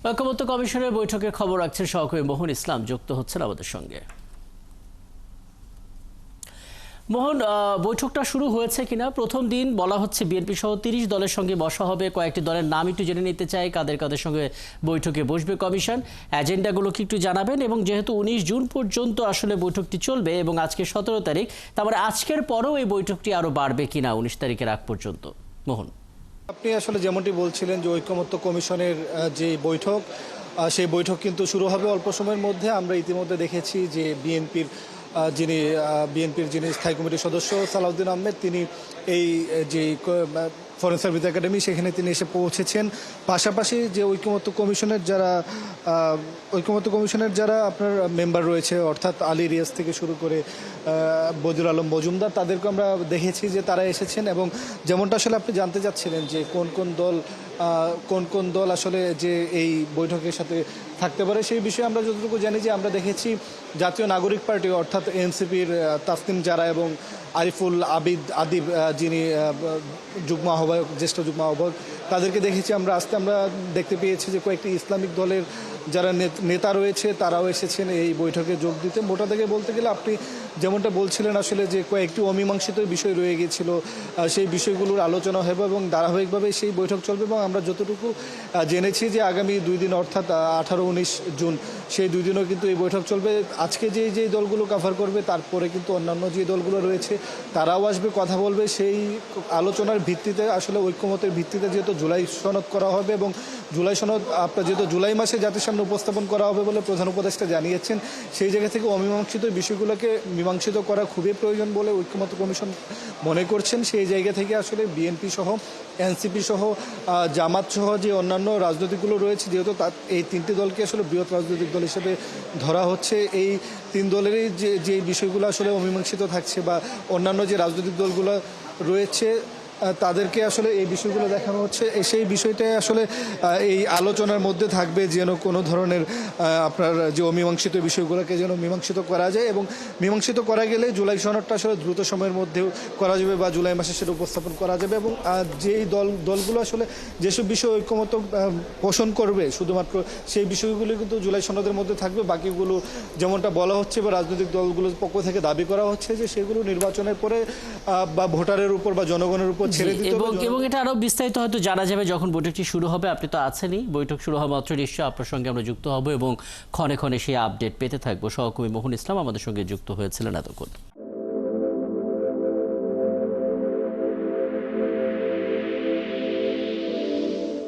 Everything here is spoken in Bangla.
ঐকমত্য কমিশনের বৈঠকের খবর রাখছেন সহকর্মী মোহন ইসলাম, যুক্ত হচ্ছেন আমাদের সঙ্গে। মোহন, বৈঠকটা শুরু হয়েছে কিনা? প্রথম দিন বলা হচ্ছে বিএনপি সহ ৩০ দলের সঙ্গে বসা হবে। কয়েকটি দলের নাম একটু জেনে নিতে চাই, কাদের কাদের সঙ্গে বৈঠকে বসবে কমিশন, এজেন্ডাগুলো কি একটু জানাবেন। এবং যেহেতু ১৯ জুন পর্যন্ত আসলে বৈঠকটি চলবে এবং আজকে ১৭ তারিখ, তারপরে আজকের পরেও এই বৈঠকটি আরো বাড়বে কিনা ১৯ তারিখের আগ পর্যন্ত? মোহন, আপনি আসলে যেমনটি বলছিলেন যে ঐকমত্য কমিশনের যে বৈঠক, সেই বৈঠক কিন্তু শুরু হবে অল্প সময়ের মধ্যে। আমরা ইতিমধ্যে দেখেছি যে বিএনপির যিনি স্থায়ী কমিটির সদস্য সালাউদ্দিন আহমেদ, তিনি এই যে ফরেন সার্ভিস একাডেমি সেখানে তিনি এসে পৌঁছেছেন। পাশাপাশি যে ঐকমত্য কমিশনের যারা আপনার মেম্বার রয়েছে, অর্থাৎ আলী রিয়াজ থেকে শুরু করে বদিউল আলম মজুমদার, তাদেরকে আমরা দেখেছি যে তারা এসেছেন। এবং যেমনটা আসলে আপনি জানতে চাচ্ছিলেন যে কোন কোন দল আসলে যে এই বৈঠকের সাথে থাকতে পারে, সেই বিষয়ে আমরা যতটুকু জানি যে আমরা দেখেছি জাতীয় নাগরিক পার্টি অর্থাৎ এনসিপির তাসনিম জারা এবং আরিফুল আদিব যিনি যুগ্ম আহ্বায়ক, জ্যেষ্ঠ যুগ্ম আহ্বায়ক, তাদেরকে দেখেছি আমরা। আমরা দেখতে পেয়েছি যে কয়েকটি ইসলামিক দলের যারা নেতা রয়েছে তারাও এসেছেন এই বৈঠকে যোগ দিতে। মোটা থেকে বলতে গেলে আপনি যেমনটা বলছিলেন আসলে যে কয়েকটি অমীমাংসিত বিষয় রয়ে গিয়েছিল, সেই বিষয়গুলোর আলোচনা হবে এবং ধারাবাহিকভাবে সেই বৈঠক চলবে। এবং আমরা যতটুকু জেনেছি যে আগামী ২ দিন অর্থাৎ ১৮-১৯ জুন, সেই ২ দিনও কিন্তু এই বৈঠক চলবে। আজকে যেই দলগুলো কভার করবে, তারপরে কিন্তু অন্যান্য যে দলগুলো রয়েছে তারাও আসবে, কথা বলবে। সেই আলোচনার ভিত্তিতে আসলে ঐক্যমতের ভিত্তিতে যেহেতু জুলাই সনদ করা হবে এবং জুলাই সনদ আপনার যেহেতু জুলাই মাসে জাতির সামনে উপস্থাপন করা হবে বলে প্রধান উপদেষ্টা জানিয়েছেন, সেই জায়গা থেকে অমীমাংসিত বিষয়গুলোকে মীমাংসিত করা খুবই প্রয়োজন বলে ঐক্যমত্য কমিশন মনে করছেন। সেই জায়গা থেকে আসলে বিএনপি সহ, এনসিপি সহ, জামাত সহ যে অন্যান্য রাজনৈতিকগুলো রয়েছে, যেহেতু এই ৩টি দলকে আসলে বৃহৎ রাজনৈতিক দল হিসেবে ধরা হচ্ছে, এই ৩ দলেরই যে বিষয়গুলো আসলে অমীমাংসিত থাকছে বা অন্যান্য যে রাজনৈতিক দলগুলো রয়েছে তাদেরকে আসলে এই বিষয়গুলো দেখানো হচ্ছে। সেই বিষয়টাই আসলে এই আলোচনার মধ্যে থাকবে, যেন কোনো ধরনের আপনার যে অমীমাংসিত বিষয়গুলোকে যেন মীমাংসিত করা যায়। এবং মীমাংসিত করা গেলে জুলাই সনদটা আসলে দ্রুত সময়ের মধ্যেও করা যাবে বা জুলাই মাসে সেটা উপস্থাপন করা যাবে। এবং যেই দলগুলো আসলে যেসব বিষয় ঐক্যমত পোষণ করবে শুধুমাত্র সেই বিষয়গুলো কিন্তু জুলাই সনদের মধ্যে থাকবে। বাকিগুলো যেমনটা বলা হচ্ছে বা রাজনৈতিক দলগুলোর পক্ষ থেকে দাবি করা হচ্ছে যে সেগুলো নির্বাচনের পরে বা ভোটারের উপর বা জনগণের উপর ছেড়ে দিতে হবে। এবং এটা আরো বিস্তারিত হয়তো জানা যাবে যখন বৈঠকটি শুরু হবে। আপনি তো আছেনই, বৈঠক শুরু হওয়া মাত্র নিশ্চয়ই আপনার সঙ্গে আমরা যুক্ত হব এবং ক্ষণে ক্ষণে সেই আপডেট পেতে থাকবো। সহকর্মী মোহন ইসলাম আমাদের সঙ্গে যুক্ত হয়েছিলেন এতক্ষণ।